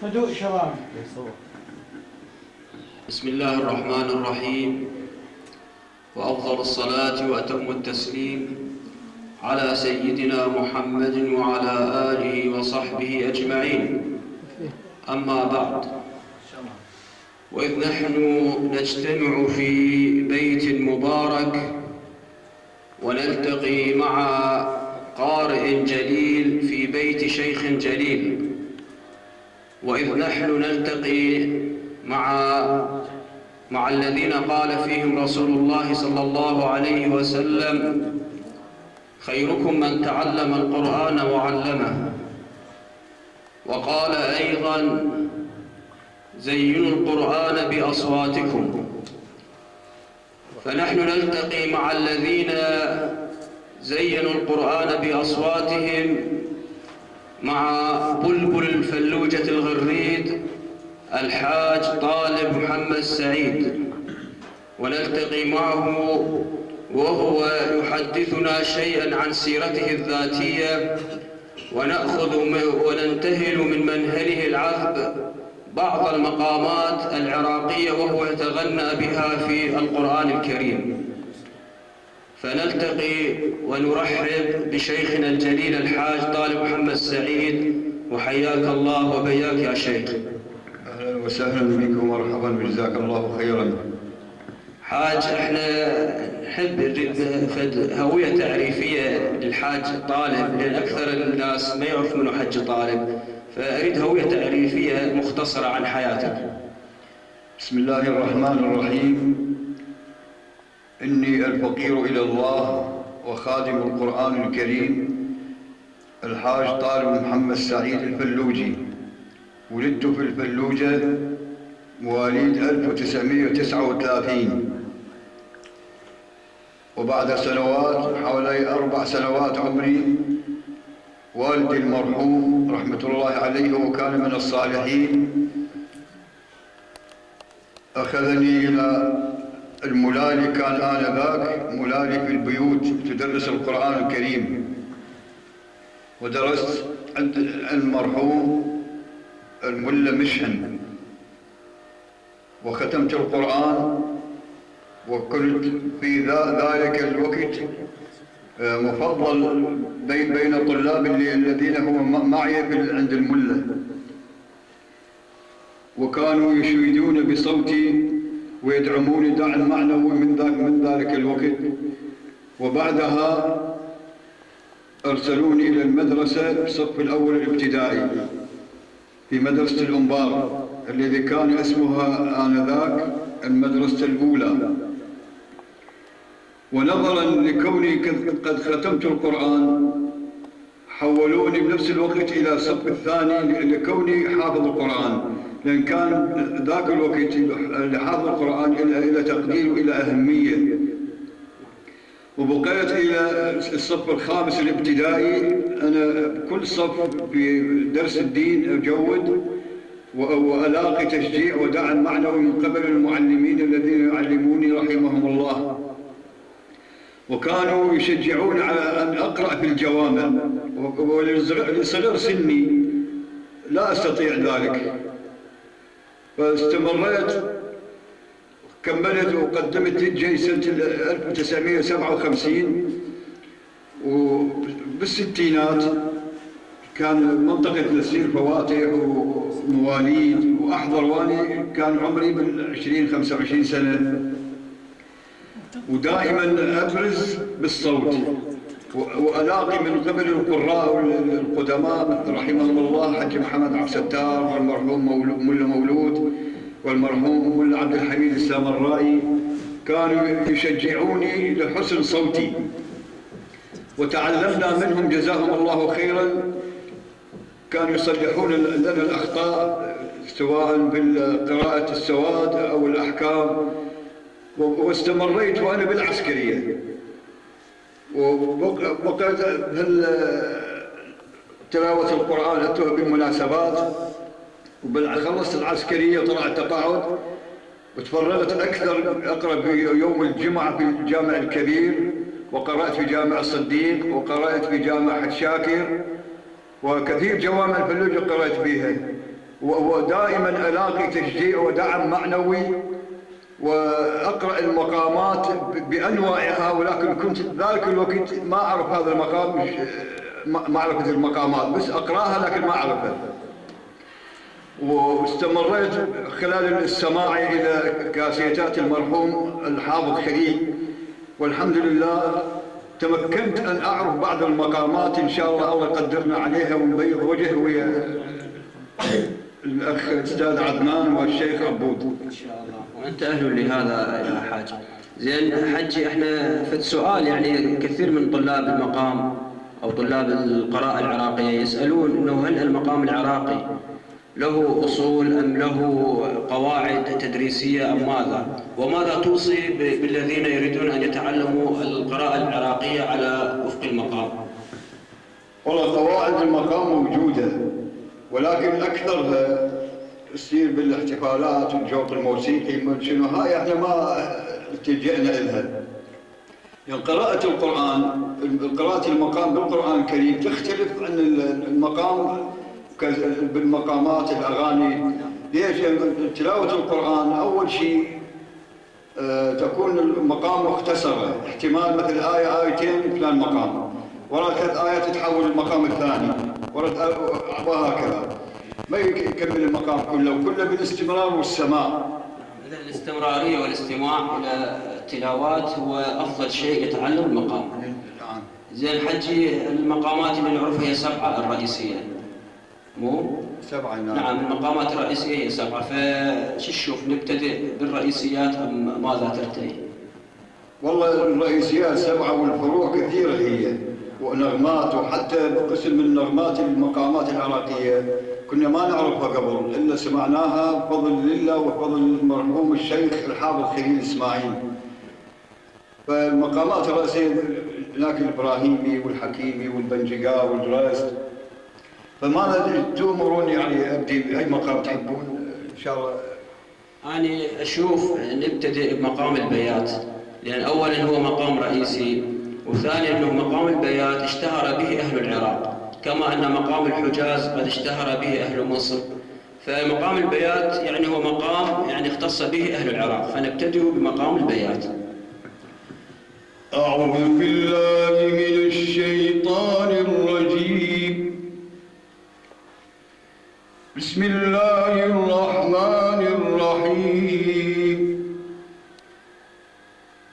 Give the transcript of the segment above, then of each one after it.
هدوء شباب. بسم الله الرحمن الرحيم، وأفضل الصلاة وأتم التسليم على سيدنا محمد وعلى آله وصحبه أجمعين. أما بعد، وإذ نحن نجتمع في بيت مبارك ونلتقي مع قارئ جليل في بيت شيخ جليل، وإذ نحن نلتقي مع الذين قال فيهم رسول الله صلى الله عليه وسلم: خيركم من تعلم القرآن وعلمه. وقال أيضا: زينوا القرآن بأصواتكم. فنحن نلتقي مع الذين زينوا القرآن بأصواتهم، مع بلبل الفلوجة الغريد الحاج طالب محمد سعيد، ونلتقي معه وهو يحدثنا شيئا عن سيرته الذاتية، ونأخذ وننتهل من منهله العذب بعض المقامات العراقية وهو يتغنى بها في القرآن الكريم. فنلتقي ونرحب بشيخنا الجليل الحاج طالب محمد سعيد، وحياك الله وبياك يا شيخ. أهلا وسهلا بكم ومرحبا، وجزاك الله خيرا. حاج، احنا نحب هوية تعريفية للحاج طالب، لأن أكثر الناس ما يعرف منه حج طالب، فأريد هوية تعريفية مختصرة عن حياتك. بسم الله الرحمن الرحيم. إني الفقير إلى الله وخادم القرآن الكريم الحاج طالب محمد سعيد الفلوجي. ولدت في الفلوجة مواليد 1939، وبعد سنوات، حوالي 4 سنوات عمري، والدي المرحوم رحمة الله عليه وكان من الصالحين أخذني إلى الملالي، كان آنذاك ملالي في البيوت تدرس القرآن الكريم، ودرست عند المرحوم الملا مشهن، وختمت القرآن، وكنت في ذلك الوقت مفضل بين طلاب الذين هم معي عند الملا، وكانوا يشيدون بصوتي ويدعموني دعما معنوي من ذلك الوقت. وبعدها أرسلوني إلى المدرسة في الصف الأول الابتدائي في مدرسة الأنبار، الذي كان اسمها آنذاك المدرسة الأولى. ونظرا لكوني قد ختمت القرآن، حولوني بنفس الوقت إلى الصف الثاني لكوني حافظ القرآن، لأن كان ذاك الوقت لحافظ القرآن إلى تقدير وإلى أهمية. وبقيت إلى الصف الخامس الابتدائي، أنا كل صف في درس الدين أجود وألاقي تشجيع ودعم معنوي من قبل المعلمين الذين يعلموني رحمهم الله، وكانوا يشجعون على أن أقرأ في الجوامع، ولصغر سني لا أستطيع ذلك، فاستمريت، كملت وقدمت جيسة 1957. وبالستينات كان منطقة نسير فواتح ومواليد وأحضر، واني كان عمري من 20-25 سنة، ودائما أبرز بالصوت، وألاقي من قبل القراء القدماء رحمهم الله حج محمد عبد الستار، والمرحوم ملا مولود، والمرحوم ملا عبد الحميد السامرائي، كانوا يشجعوني لحسن صوتي، وتعلمنا منهم جزاهم الله خيرا. كانوا يصلحون لنا الأخطاء سواء بالقراءة السواد أو الأحكام. واستمريت وأنا بالعسكرية، وبقيت تلاوة القرآن أتوه بالمناسبات، وخلصت العسكرية طلعت تقاعد، وتفرغت أكثر أقرأ في يوم الجمعة في الجامع الكبير، وقرأت في جامع الصديق، وقرأت في جامع حج شاكر، وكثير جوامع الفلوجة قرأت بها، ودائما ألاقي تشجيع ودعم معنوي، وأقرأ المقامات بأنواعها، ولكن كنت ذلك الوقت ما أعرف هذا المقام، معرفة المقامات، بس أقرأها لكن ما أعرفها. واستمريت خلال السماع إلى كاسيتات المرحوم الحافظ خليل، والحمد لله تمكنت أن أعرف بعض المقامات. إن شاء الله يقدرنا عليها ونبيض وجه ويا الأخ الأستاذ عدنان والشيخ عبود إن شاء الله، وأنت أهل لهذا يا حاج. زين حجي، إحنا في السؤال يعني كثير من طلاب المقام أو طلاب القراءة العراقية يسألون إنه هل المقام العراقي له أصول أم له قواعد تدريسية أم ماذا؟ وماذا توصي بالذين يريدون أن يتعلموا القراءة العراقية على وفق المقام؟ والله قواعد المقام موجودة، ولكن أكثرها تصير بالاحتفالات والجوق الموسيقي شنو، هاي احنا ما التجأنا لها. يعني قراءة القرآن، قراءة المقام بالقرآن الكريم تختلف عن المقام بالمقامات الأغاني. ليش؟ تلاوة القرآن أول شيء تكون المقام مختصرة، احتمال مثل آية آيتين فلان مقام، ورا 3 آيات تتحول المقام الثاني، وهكذا ما يكمل المقام كله، وكله بالاستمرار والسماع. إذا الاستمرارية والاستماع إلى التلاوات هو أفضل شيء يتعلم المقام. زين حجي، المقامات اللي نعرفها هي 7 الرئيسية، مو؟ 7 نعم، المقامات الرئيسية هي 7، فش تشوف نبتدئ بالرئيسيات أم ماذا ترتدي؟ والله الرئيسيات 7 والفروع كثيرة هي، ونغمات، وحتى قسم من نغمات المقامات العراقية كنا ما نعرفها قبل إلا سمعناها بفضل الله وفضل المرحوم الشيخ الحافظ خليل إسماعيل. فالمقامات الرئيسية هناك الإبراهيمي والحكيمي والبنجقا والجراست. فماذا تؤمرون يعني أبدي بأي مقام تحبون إن شاء الله؟ أنا أشوف نبتدئ بمقام البيات، لأن أولاً هو مقام رئيسي، وثانياً أنه مقام البيات اشتهر به أهل العراق، كما أن مقام الحجاز قد اشتهر به أهل مصر. فمقام البيات يعني هو مقام يعني اختص به أهل العراق، فنبتدئ بمقام البيات. أعوذ بالله من الشيطان الرجيم. بسم الله الرحمن الرحيم.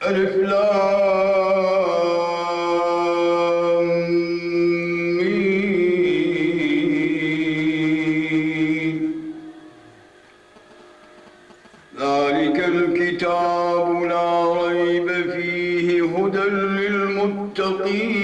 ألف لام ميم. ذلك الكتاب لا ريب فيه هدى للمتقين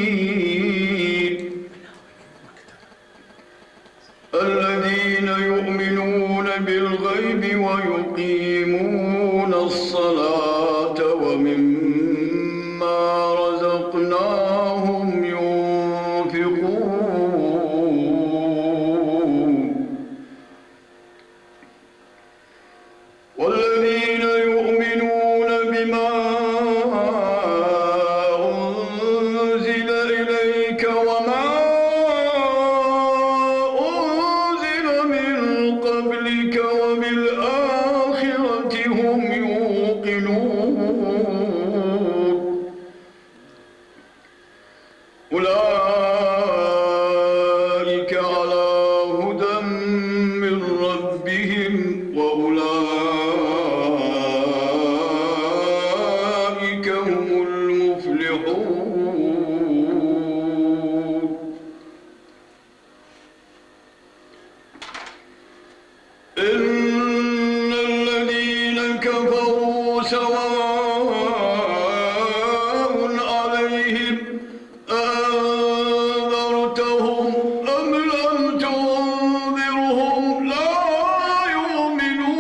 الذين يؤمنون بالغيب ويقيمون الصلاة ومما رزقناهم ينفقون والذين يؤمنون بما أنزل إليك وما أنزل من قبلك وبالآخرة هم يوقنون أولئك على هدى من ربهم وأولئك هم المفلحون. إن الذين كفروا سواء عليهم أنذرتهم أم لم تنذرهم لا يؤمنون.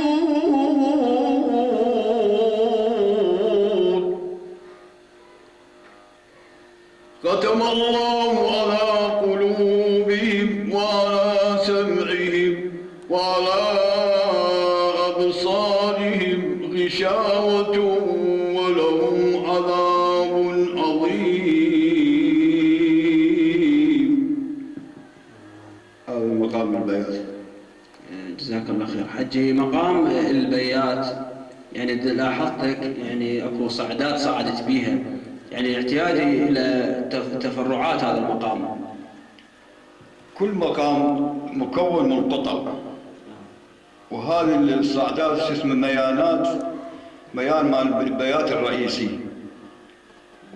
ختم الله على قلوبهم وعلى سمعهم وعلى أبصارهم غشاوة ولهم عذاب عظيم. حجي مقام البيات يعني لاحظتك يعني اكو صعدات صعدت بيها، يعني اعتيادي الى تفرعات هذا المقام. كل مقام مكون من قطع، وهذه الصعدات شو اسمه ميانات، ميان مال البيات الرئيسي،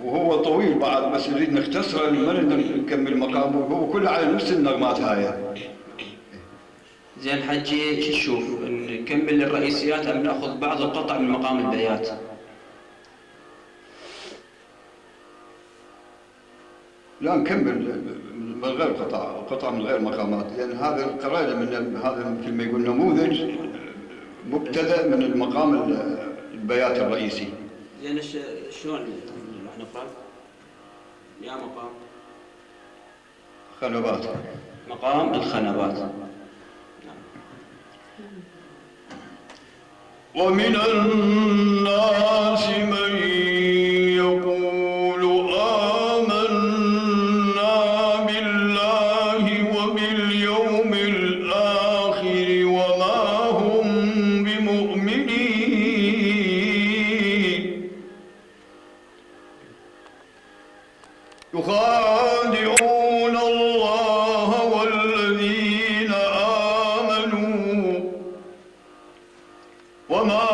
وهو طويل بعد بس نريد نختصره ما نقدر نكمل مقامه، هو كله على نفس النغمات هاي. زين حجي شو تشوف، نكمل الرئيسيات ام ناخذ بعض القطع من مقام البيات؟ لا نكمل من غير قطع من غير مقامات، لان هذا قرينا من هذا مثل ما يقول نموذج مبتدأ من المقام البيات الرئيسي. زين شلون راح نقرا؟ يا مقام خنبات. مقام الخنبات. ومن الناس من يقول آمنا بالله وباليوم الآخر وما هم بمؤمنين يخادعون الله والذين آمنوا وما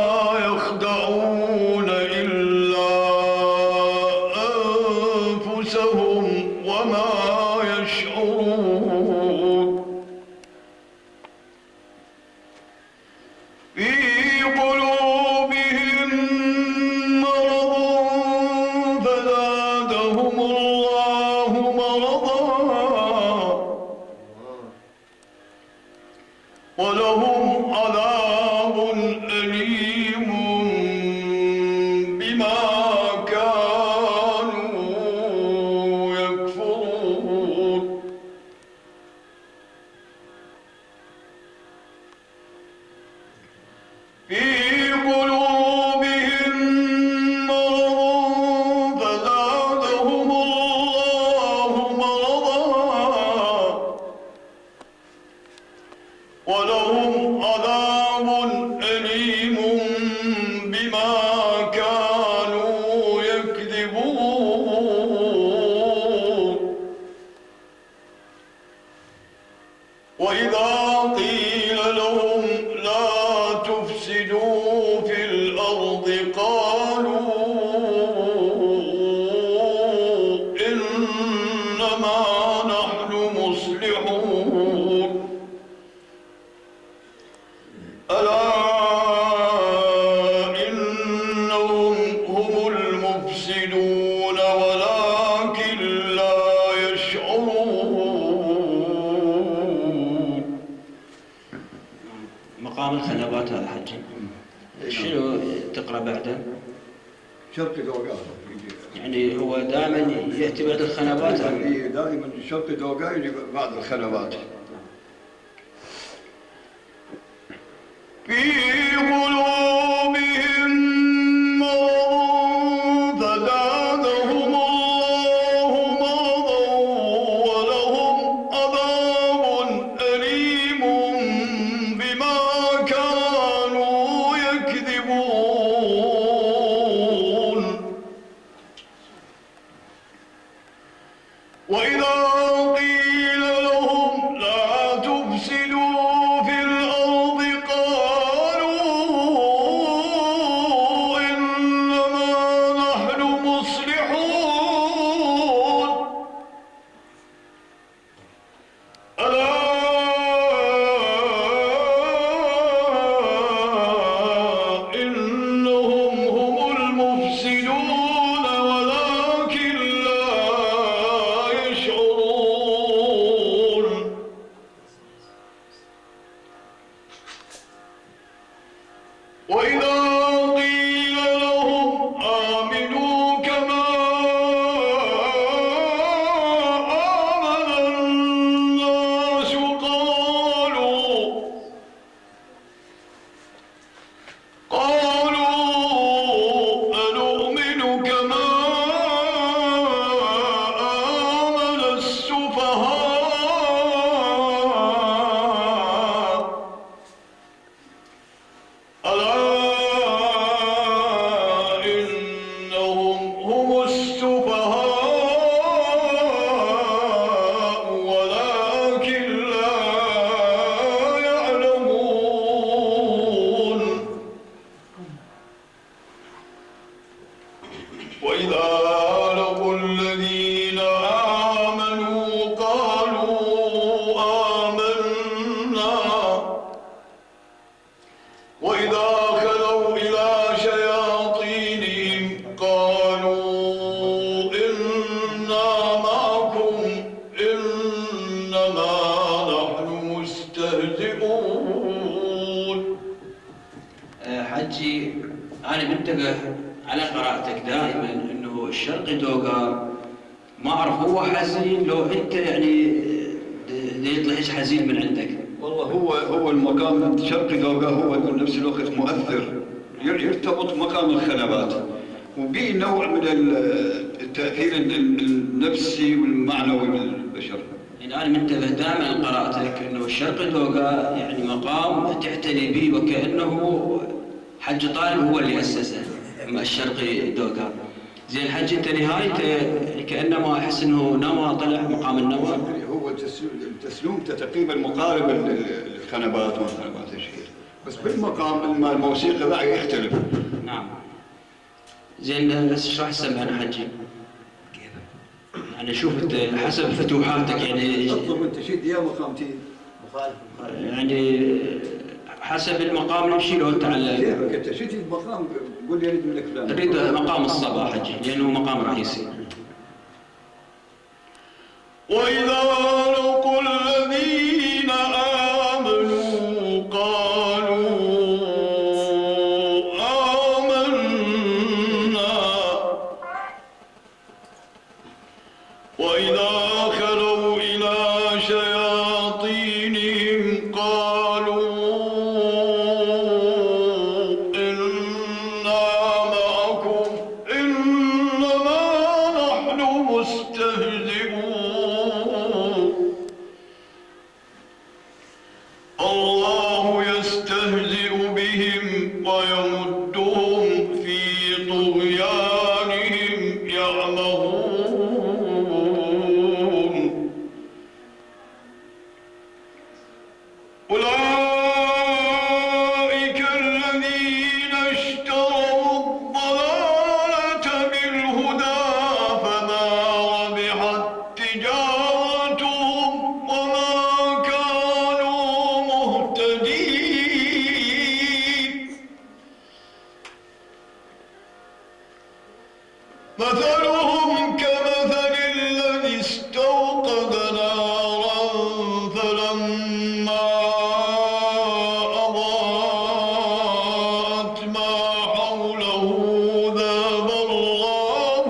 يخدعون إلا أنفسهم وما يشعرون في قلوبهم مرض فزادهم الله مرضا ولهم عذاب أليم بما كانوا يكفرون في قلوبهم مرض فزادهم الله مرضا ولهم عذاب أليم بما كانوا يكذبون وإذا قيل لهم لا تفسدوا في الأرض قالوا إنما نحن مصلحون ألا إنهم هم المفسدون ولكن لا يشعرون. مقام الخنبات هذا حجي شنو تقرا بعده؟ شرق دوغا يعني هو دائما ياتي بعد الخنبات دائما شرق دوغا يجي بعد الخنبات. في قلوبهم مرض فزادهم الله مرضا ولهم عذاب أليم بما كانوا يكذبون وإذا قيل لهم لا تفسدوا في الأرض قالوا إنما نحن مصلحون ألا إنهم هم المفسدون ولكن لا يشعرون. أنا منتبه على قراءتك دائما إنه الشرقي دوغا ما أعرف هو حزين لو أنت يعني يطلع إيش حزين من عندك. والله هو المقام شرقي دوغا هو بنفس الوقت مؤثر، يرتبط مقام الخنبات وبه نوع من التأثير النفسي والمعنوي للبشر. يعني أنا منتبه دائما لقراءتك إنه الشرقي دوغا يعني مقام تعتني به وكأنه حج طالب هو اللي أسسه الشرقي دوغا. زين الحج أنت نهايته كأنما أحس إنه نوى طلع مقام النوى. هو تسلومته تقريبا مقارب الخنبات والخنبات الشيء، بس بالمقام الموسيقى لا يختلف. نعم. زين بس ايش راح تسمعنا حجي؟ يعني شوف انت حسب فتوحاتك يعني اطلب انت شد يا مقامتين مخالف يعني حسب المقام نمشي له انت على كيفك انت شد المقام قول لي اريد منك فلان. اريد مقام الصبا حجي لانه مقام رئيسي. وإذا لقوا الذين آمنوا قالوا آمنا وإذا خلوا إلى شياطينهم قالوا إنا معكم إنما نحن مستهزئون الله يستهزئ بهم ويمدهم في طغيانهم يعمهون أولئك الذين اشتروا الضلالة بالهدى فما ربحت تجارتهم وما كانوا مهتدين مثلهم كمثل الذي استوقد نارا فلما أضاءت ما حوله ذهب الله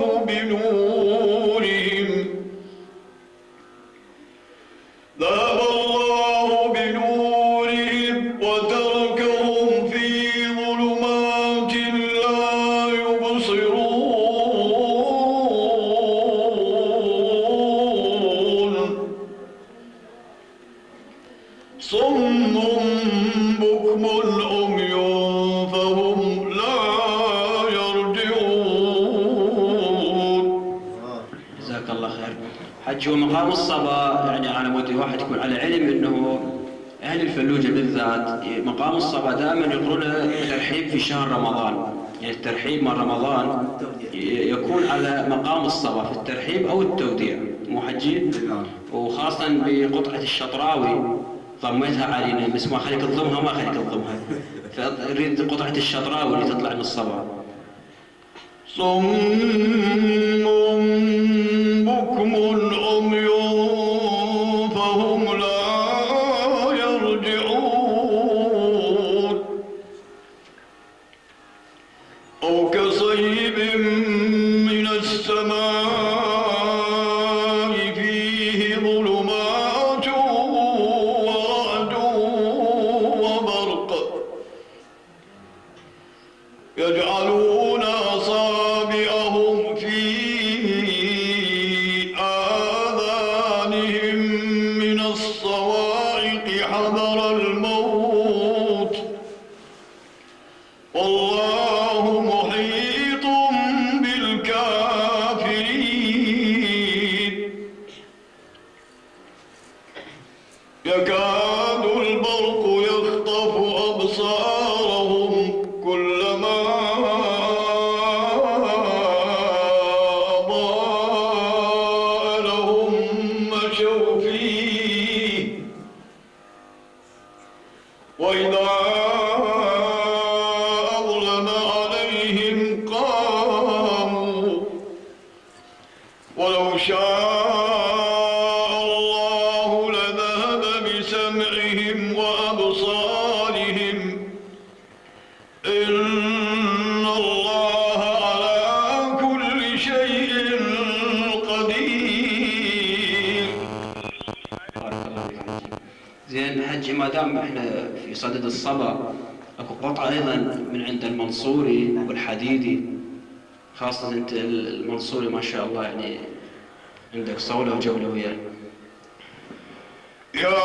بنورهم وتركهم في ظلمات لا يبصرون صم بكم عمي فهم لا يرجعون. جزاك الله خير. حج ومقام الصبا يعني انا ودي واحد يكون على علم انه اهل الفلوجه بالذات مقام الصبا دائما يقولون ترحيب في شهر رمضان، يعني الترحيب مع رمضان يكون على مقام الصبا في الترحيب او التوديع مو حجي؟ وخاصه بقطعه الشطراوي ضميتها علينا بس ما خليك تضمها ما خليك تضمها فاريد قطعه الشطراوي اللي تطلع من الصبا. صم بكم عمي فهم لا يرجعون أو كصيب من السماء فيه ظلمات ورعد وبرق يجعلون أصابعهم في آذانهم من الصواعق حذر الموت والله محيط بالكافرين يكاد البرق يخطف أبصارهم كلما أضاء لهم مشوا فيه وإذا أظلم عليهم قاموا ولو شاء الله لذهب بسمعهم زين حجي، ما دام احنا في صدد الصبا، اكو قطعة ايضا من عند المنصوري والحديدي، خاصة انت المنصوري ما شاء الله يعني عندك صولة وجولة وياه. يا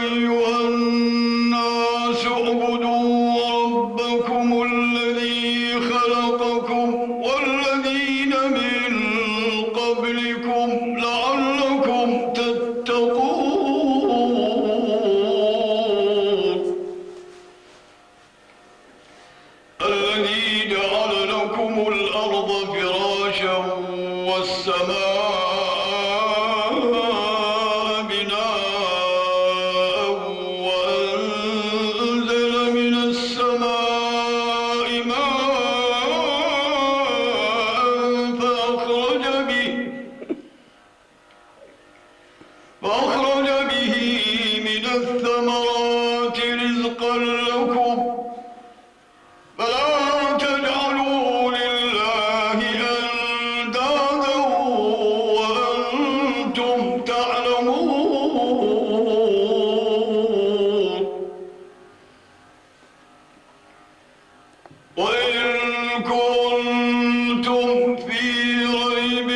أيها الناس اعبدوا ربكم الذي خلقكم والذين من قبلكم لعلكم تتقون الذي جعل لكم الأرض فراشا والسماء فأخرج به من الثمرات رزقا لكم فلا تجعلوا لله أندادا وأنتم تعلمون وإن كنتم في ريب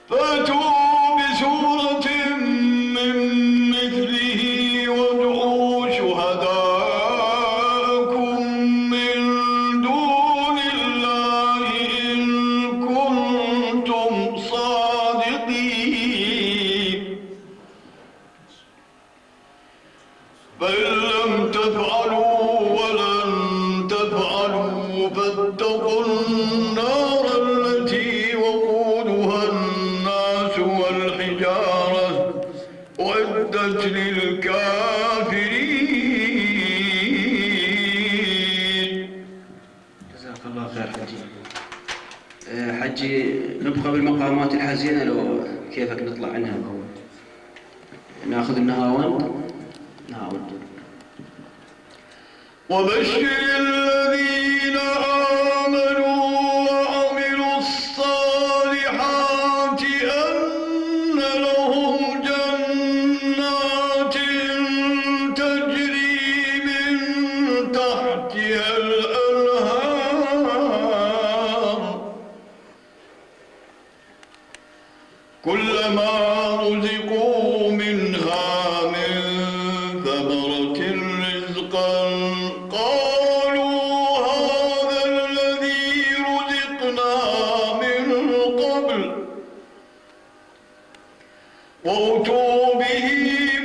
فأتوا بسورة من مثله وادعوا شهداءكم من دون الله إن كنتم صادقين فإن لم تفعلوا ولن تفعلوا فاتقوا النار التي وقودها والحجارة أعدت للكافرين. جزاك الله خير حجي. حجي نبقى بالمقامات الحزينة، لو كيفك نطلع عنها؟ ناخذ النهاوند. وبشر الذين آمنوا وعملوا الصالحات أن لهم جنات تجري من تحتها الأنهار كلما رزقوا منها من ثمرة رزقا قالوا هذا الذي رزقنا من قبل وأتوا به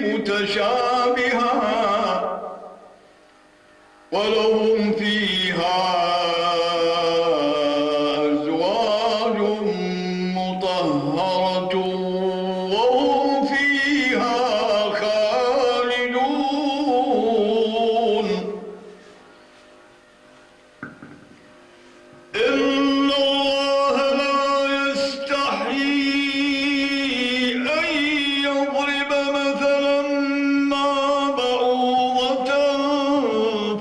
متشابها ولهم فيها أزواج مطهرة وهم فيها خالدون إن الله لا يستحيي أن يضرب مثلا ما بعوضة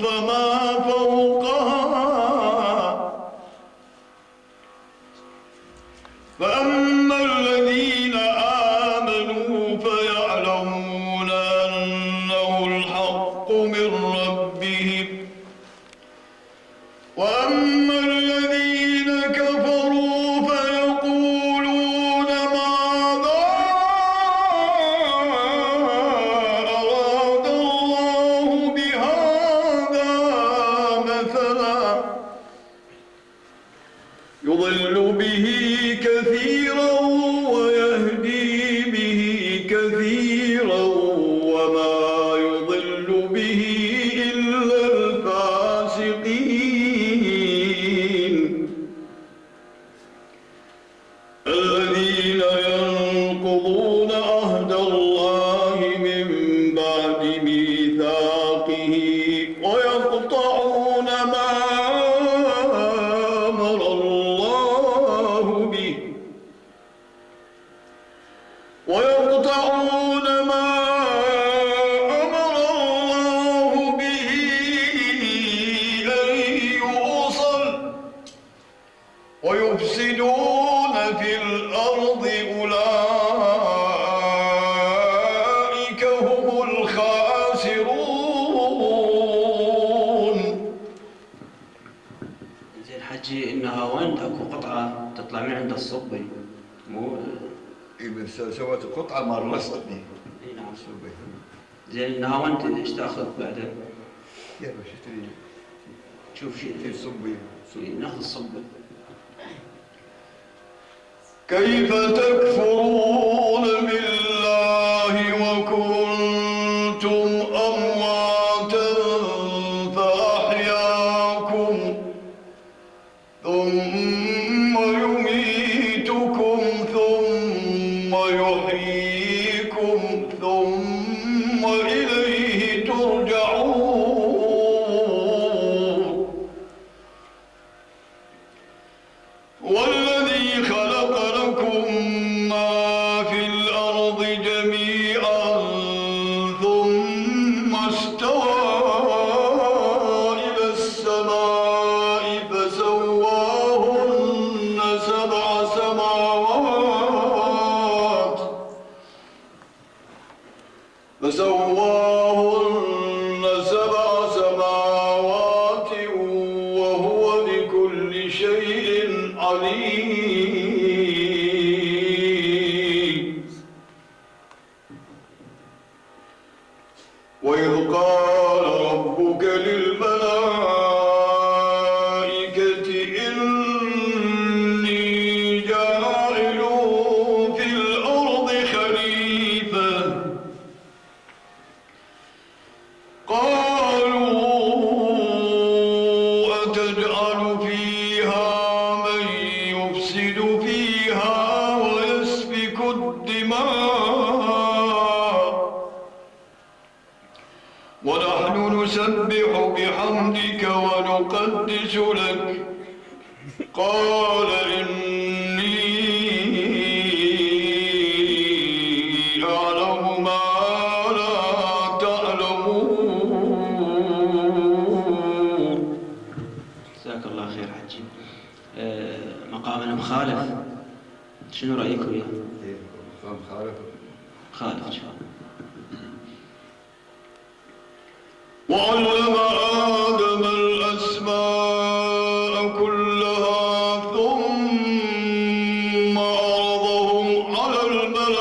فما فوقها فأما الذين آمنوا فيعلمون أنه الحق من ربهم وأما الذين كفروا فيقولون ماذا أراد الله بهذا مثلا يضل به كثيرا ويهدي به كثيرا وما يضل به إلا الفاسقين الذين ينقضون عهد الله من بعد ميثاقه ويقطعون ما أمر الله به ويقطعون ما أمر الله به الخاسرون. زين حجي النهاوند اكو قطعة تطلع من عند الصبي مو بس سويت قطعة مرستني. اي نعم. زين النهاوند ايش تاخذ بعده؟ يا باش اشتري شوف شيء صبي ناخذ الصبي. كيف تكفرون بالله وكنتم أمواتا فأحياكم ثم يميتكم ثم يحييكم ثم إليه ترجعون. والذي خلق لكم ما في الأرض جميعا ثم استوى إلى السماء فسواهن سبع سماوات وهو بكل شيء عليم. وإذ قال ربك للملائكة إني جاعل في الأرض خليفة قالوا أتجعل فيها من يفسد فيها ويسفك الدماء ونحن نسبح بحمدك ونقدس لك قال إني أعلم ما لا تعلمون. جزاك الله خير حجي. مقام المخالف شنو رأيكم وياه؟ خالف إن شاء الله. وعلم آدم الأسماء كلها ثم عرضهم على الملائكة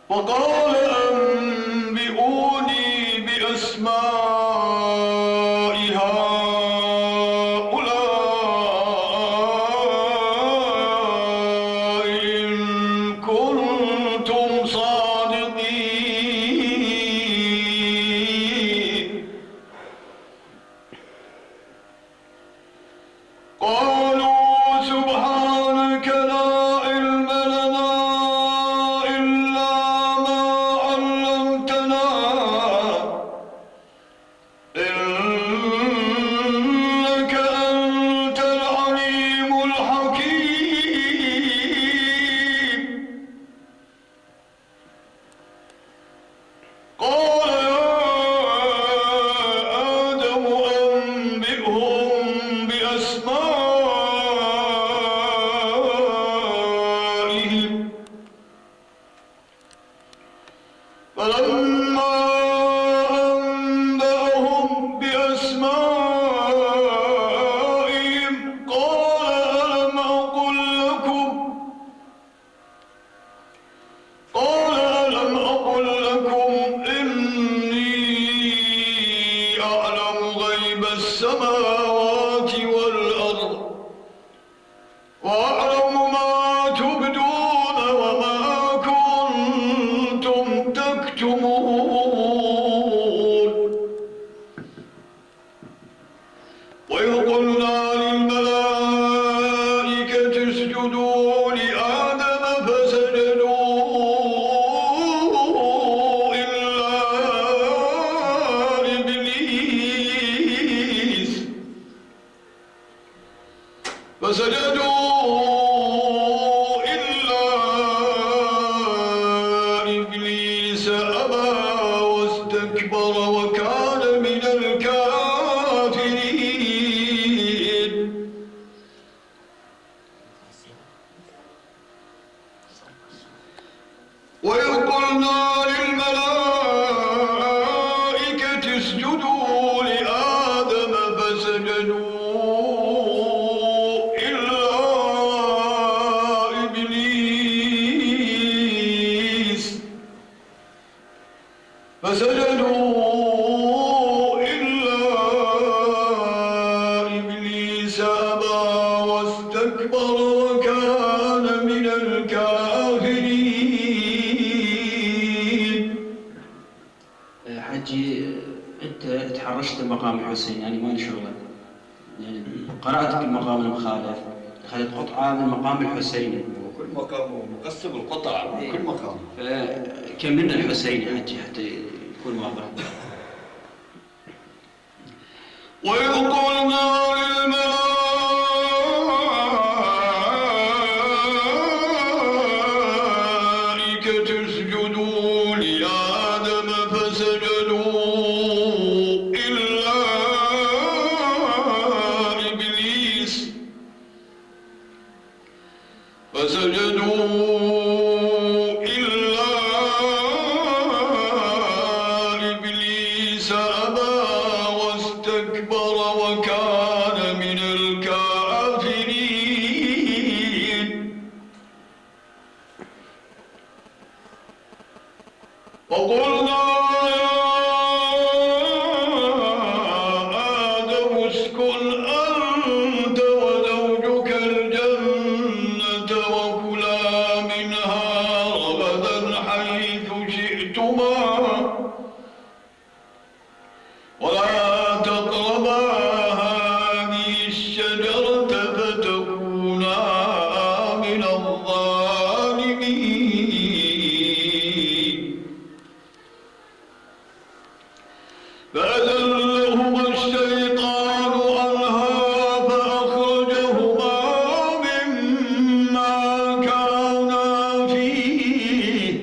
فقال أنبئوني بأسماء هؤلاء إن كنتم صادقين. قالوا سبحانك لا علم لنا إلا ما علمتنا إنك أنت العليم الحكيم. قال يا آدم أنبئهم بأسمائهم فلما أنبأهم بأسمائهم قال ألم أقل لكم إني أعلم غيب السماوات والأرض وأعلم ما تبدون وما كنتم تكتمون. وقلنا للملائكة اسجدوا لآدم فسجدوا إلا إبليس أبى واستكبر وكان من الكافرين. حجي أنت تحرشت المقام الحسين، يعني ما لي شغله، يعني قرأتك المقام المخالف، أخذت قطعة من المقام الحسيني. وكل مقام مقسم القطع كل مقام. فكملنا الحسيني حجي حتى يكون واضح. وإذ قلنا للملائكة اسجدوا لآدم فسجدوا إلا إبليس أبى واستكبر وكان من الكافرين. وقلنا يا آدم اسكن أنت وزوجك الجنة وكلا منها رغدا حيث شئتما ولا تقربا هذه الشجرة فتكونا من الظالمين. فأزلهما الشيطان عنها فأخرجهما مما كانا فيه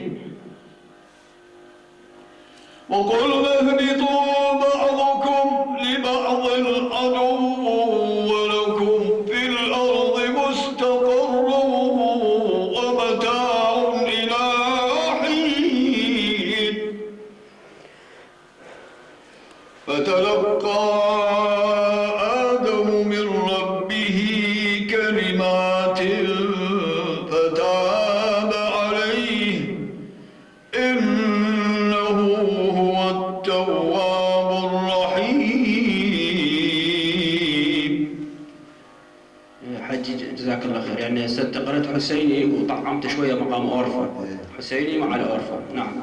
وقلنا اهبطوا بعضكم لبعض عدو ولكم في الأرض مستقر ومتاع إلى حين. فتلقى آدم من ربه كلمات فتاب عليه إنه هو التواب الرحيم. حجي جزاك الله خير، يعني أنت قرأت حسيني وطعمت شوية مقام أورفا، حسيني مع الأورفا. نعم.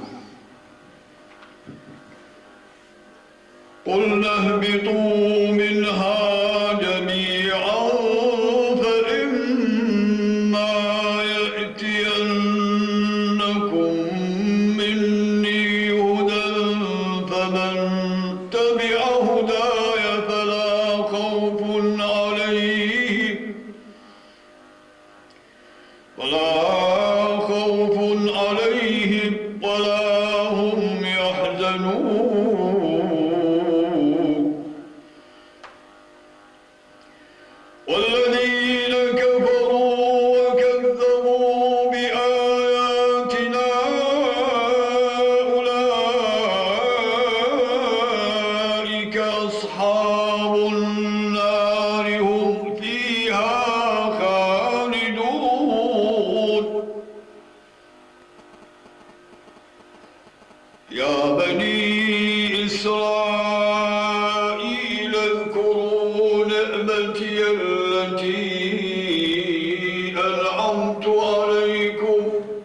قلنا اهبطوا منها جميعا فإما يأتينكم مني هدى فمن تبع هداي فلا خوف عليهم ولا هم يحزنون. والذين كفروا وكذبوا بآياتنا أولئك أصحاب النار هم فيها خالدون. يا بني إسرائيل اذكروا نعمتي التي أنعمت عليكم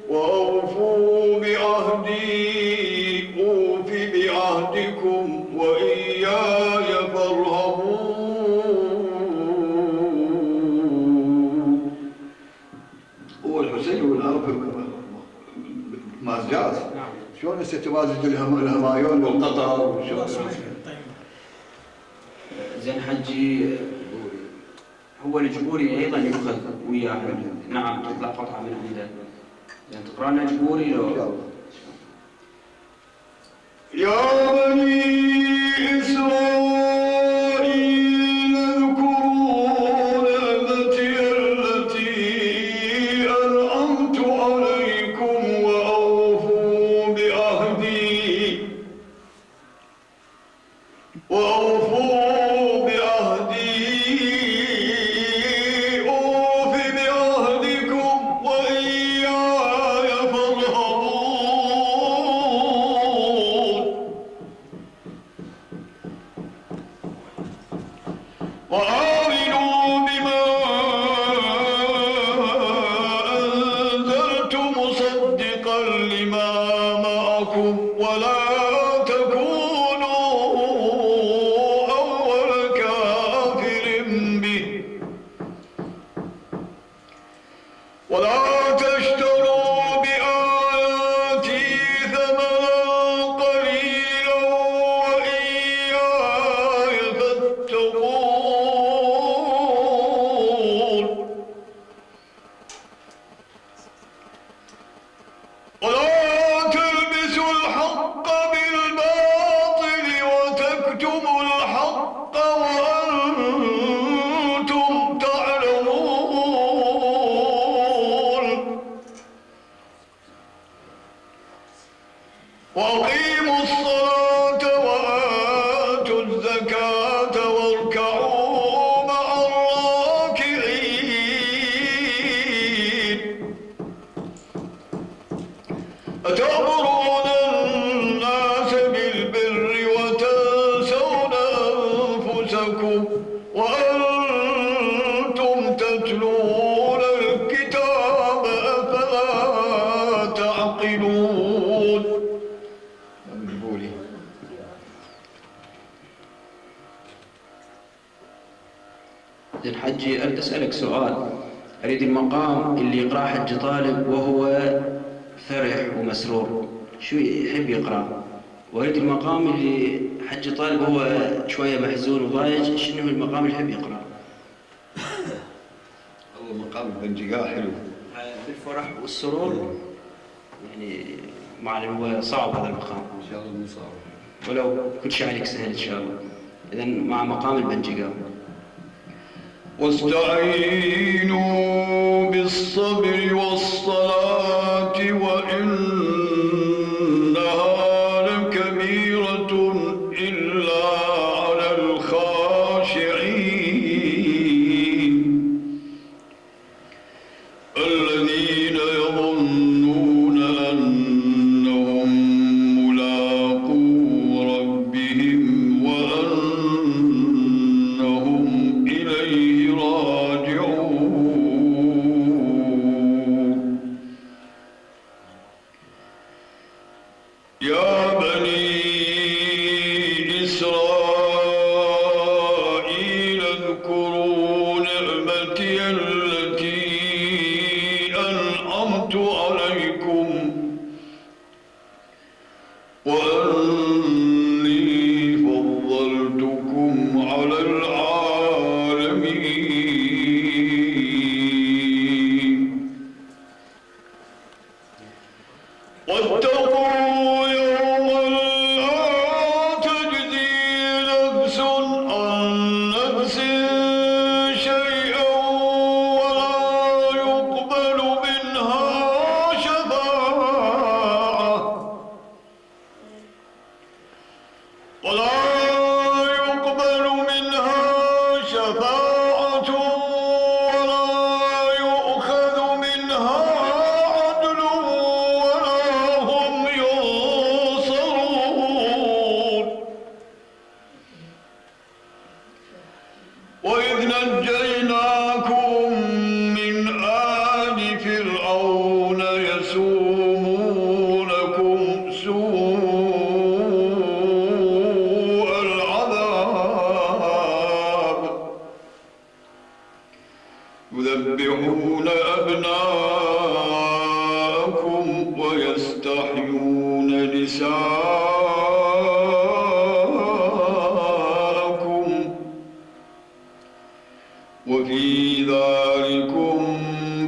وأوفوا بعهدي أوف بعهدكم وإياي فارهبون. هو الحسين والأرض مازجات. شلون ستمازج الهمايون والقطر وشلون؟ زين حجي، هو الجبوري أيضا يؤخذ وياه. نعم، تطلع قطعة من عنده. زين تقرأ لنا جبوري لو؟ يا بني إسرائيل اذكروا نعمتي التي أنعمت عليكم وأوفوا الحق بالباطل وتكتموا الحق وأنتم تعلمون وأقيموا الصلاة وآتوا الزكاة واركعوا مع الراكعين أتأمرون الناس بالبر وتنسون أنفسكم وأنتم تتلون الكتاب أفلا تعقلون. زين حجي، أريد أسألك سؤال. أريد المقام اللي يقرأ حج طالب وهو فرح ومسرور، شو يحب يقرأ؟ وأريد المقام اللي حج طالب وهو شوية محزون وضايج، شنو المقام اللي يحب يقرأ؟ الله مقام البنجقاء حلو بالفرح والسرور، يعني مع هو صعب هذا المقام. ان شاء الله صعب، ولو كل شيء عليك سهل إن شاء الله. إذن مع مقام البنجقاء. واستعينوا بالصبر والصلاة وإنها لكبيرة إلا على الخاشعين الذين يظنون أنهم ملاقو ربهم وأنهم إليه راجعون. يا بني إسرائيل اذكروا نعمتي التي أنعمت عليكم وأني فضلتكم على العالمين. واتقوا يوما لا تجزي نفس عن نفس شيئا ولا يقبل منها شفاعة ولا يؤخذ منها عدل ولا هم ينصرون. وإذ نجيناكم من آل فرعون يسومونكم سوء العذاب يذبحون أبناءكم ويستحيون نساءكم وفي ذلكم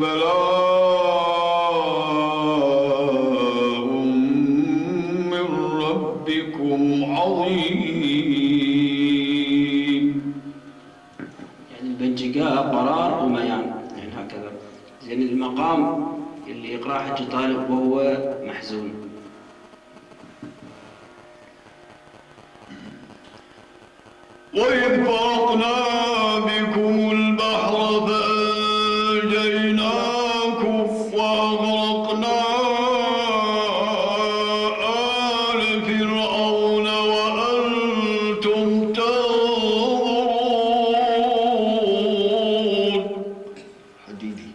بلاء من ربكم عظيم. يعني البنجقاء قرار وميان، يعني هكذا. يعني المقام اللي يقرأ حج طالب وهو محزون. وإذ فرقنا بكم البحر فأنجيناكم وأغرقنا آل فرعون وأنتم تنظرون. حديدي.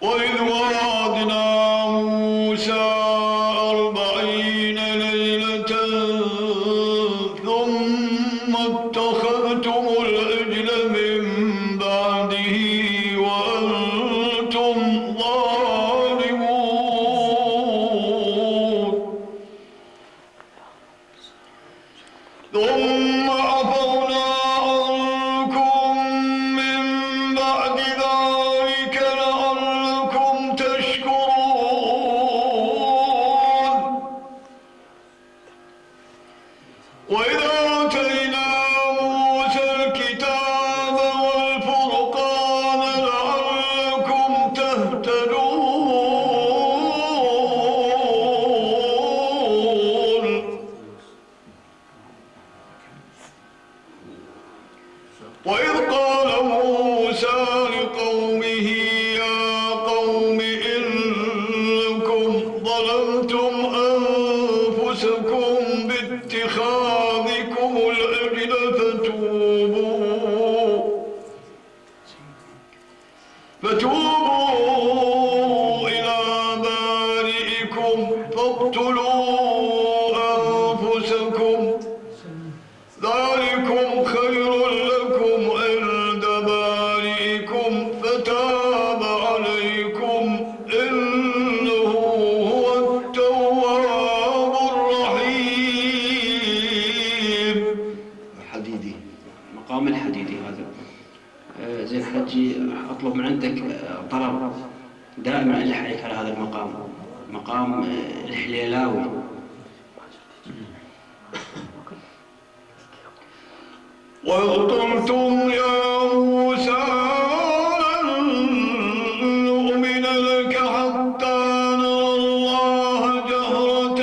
وإذ وعدنا موسى 40 ليلة ثم اتخذتم العجل من بعده وأنتم ظالمون. ثم عفونا عنكم من بعد ذلك لعلكم تشكرون. دائما ألح عليك على هذا المقام، مقام الحليلاوي. وقلتم يا موسى لن نؤمن لك حتى نرى الله جهرة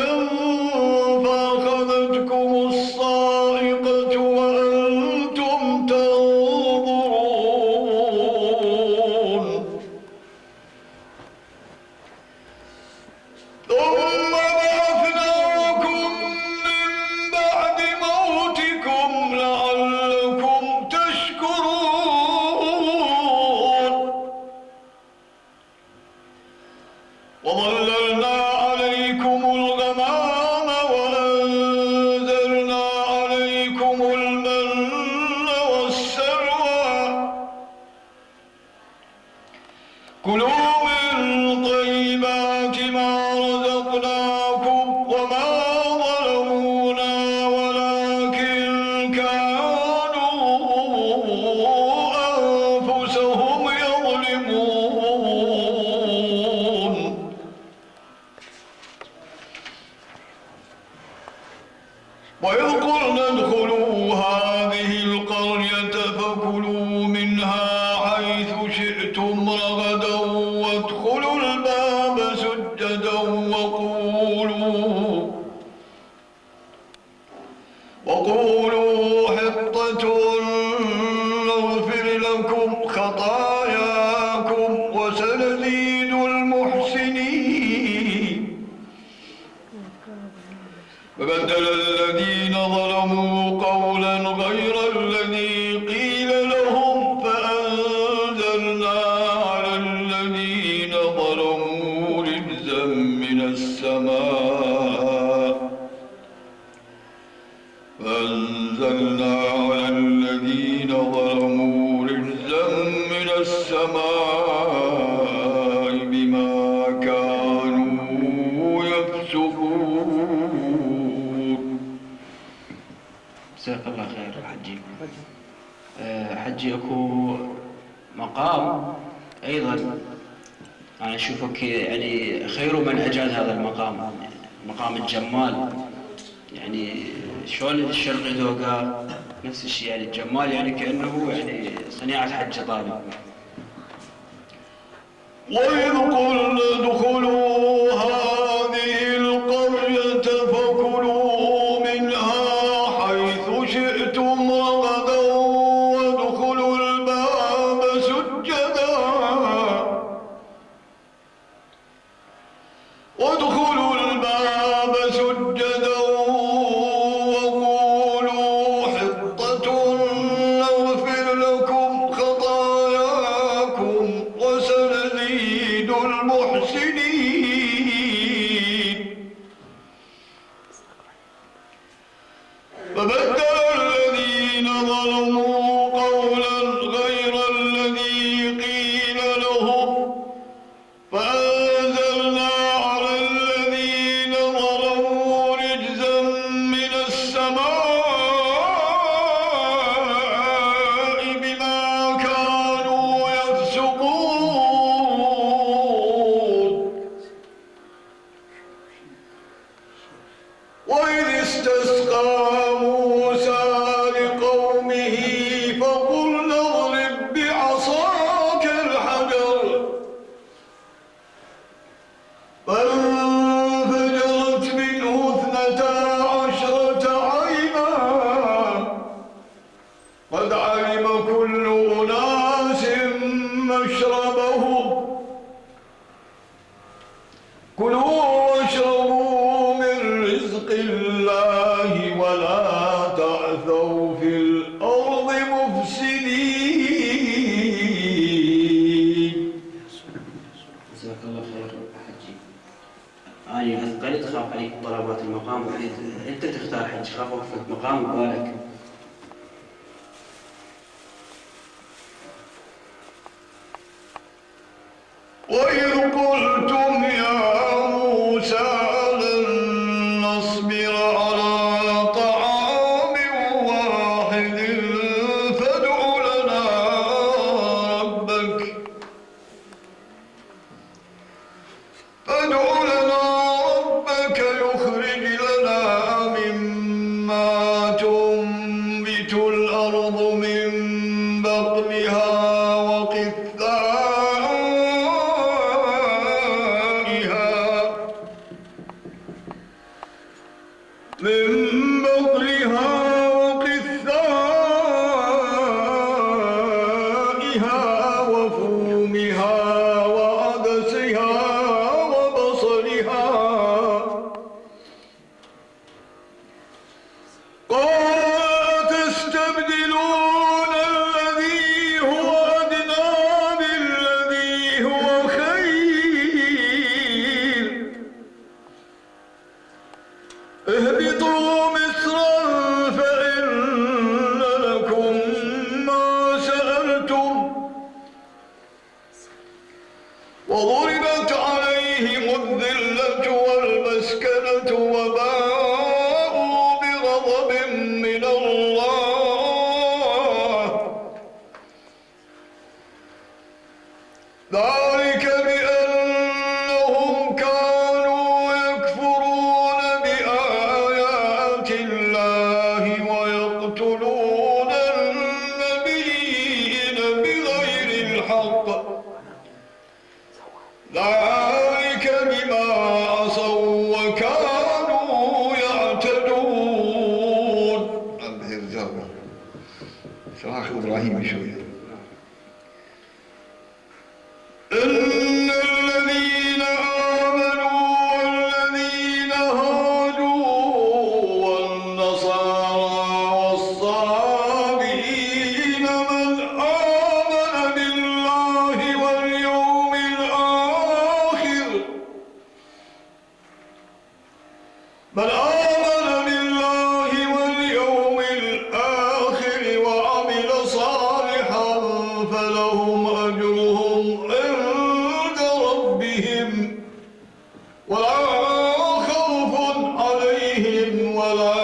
فأخذتكم الصاعقة وأنتم تنظرون ثم بعثناكم من بعد موتكم لعلكم تشكرون وظللنا عليكم الغمام وأنزلنا عليكم المن والسلوى كلوا من طيبات ما رزقناكم وما ظلمونا ولكن كانوا أنفسهم يظلمون وإذ قلنا ادخلوا هذه القرية فكلوا منها حيث شئتم رغدا وادخلوا الباب سجدا وقولوا حطة نغفر لكم خطاياكم وسنزيد المحسنين فبدل الذين ظلموا قولا غير الذي قيل لهم فأنزلنا على الذين ظلموا رجزا من السماء بما كانوا يفسقون. جزاك الله خير حجي. حجي اكو مقام ايضا انا اشوفك يعني خير من اجاد هذا المقام، مقام الجمال. يعني شلون الشرق ذوقها نفس الشيء، يعني الجمال يعني كانه يعني صنيعه حج طالب. وإذ قلنا ادخلوا هذه القرية فكلوا منها حيث شئتم رغدا وادخلوا الباب سجدا وقولوا حطة نغفر لكم خطاياكم وسنزيد المحسنين فبدل الذين ظلموا قولا غير الذي قيل لهم فأنزلنا على الذين ظلموا رجزا من السماء بما كانوا يفسقون. وإذ استسقى موسى لقومه فقلنا اضرب بعصاك الحجر فانفجرت منه 12 عينا قد علم كل أناس مشربهم كلوا واشربوا من رزق الله ولا تعثوا في الأرض مفسدين. جزاك الله خير حجي. أنا أثقلت خاف عليك طلبات المقام، أنت تختار حج، خاف أوقفك مقام ببالك. وإذ قلتم يا موسى لن نصبر على طعام واحد فادع لنا ربك فادع لنا ربك يخرج لنا مما تنبت الأرض من بقلها وقثائها وفومها وعدسها وبصلها قال تستبدلون الذي هو أدنى بالذي هو خير اهبطوا مصرا فإن لكم ما سألتم وضربت عليهم الذلة والمسكنة وباءوا بغضب من الله ذلك بأنهم كانوا يكفرون بآيات الله ويقتلون النبيين بغير الحق ذلك بما عصوا وكانوا يعتدون. صلاح إبراهيم شوية. إن الذين آمنوا والذين هادوا والنصارى والصابئين من آمن بالله واليوم الآخر وعمل صالحا فلهم أجرهم عند ربهم ولا خوف عليهم ولا